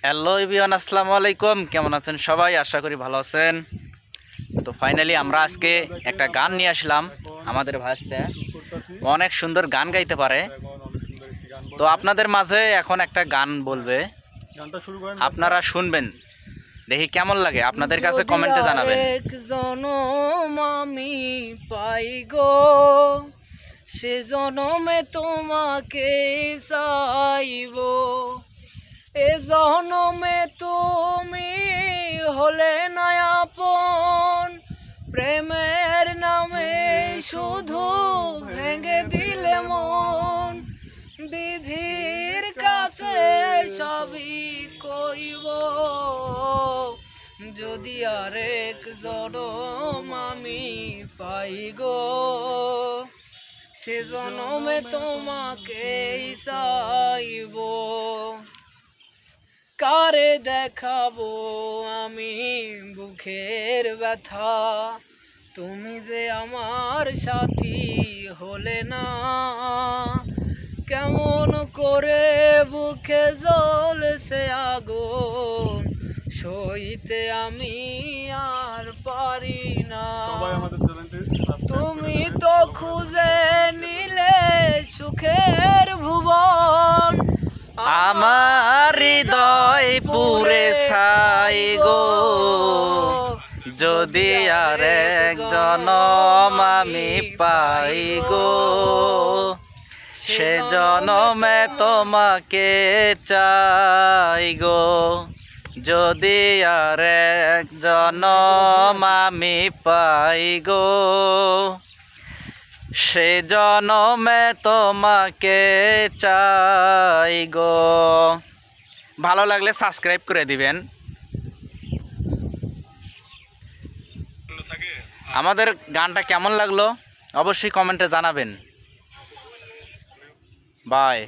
Hello everyone, আসসালামু আলাইকুম। কেমন আছেন সবাই? আশা করি ভালো আছেন। তো ফাইনালি আমরা আজকে একটা গান নিয়ে আসলাম। আমাদের ভাষাতে অনেক সুন্দর গান গাইতে পারে। তো আপনাদের মাঝে এখন একটা গান বলবে, আপনারা শুনবেন, দেখি কেমন লাগে। আপনাদের কাছে কমেন্টে জানাবেন। জনম আমি পাই গো, সে জনমে তোমাকে চাইব। এ জনমে তুমি হলে না আপন, প্রেমের নামে শুধু ভেঙে দিলে মন। বিধির কাছে সবই কইব, যদি আরেক জনম আমি পাই গো, সে জনমে তোমাকেই চাইব। কারে দেখাবো আমি বুকের ব্যথা, তুমি যে আমার সাথী হলে না। কেমন করে বুকে জ্বলছে আগুন, সইতে আমি আর পারি না। তুমি তো খুঁজে নিলে সুখের ভুবন, আমার হৃদয় পুরে ছাই গো, যদি আর এক জনম আমি পাই গো, সে জনমে তোমাকে চাই গো। যদি আর এক জনম আমি পাই গো, সে জনমে তোমাকে চাই গো। ভালো লাগলে সাবস্ক্রাইব করে দিবেন। আমাদের গানটা কেমন লাগলো অবশ্যই কমেন্টে জানাবেন। বাই।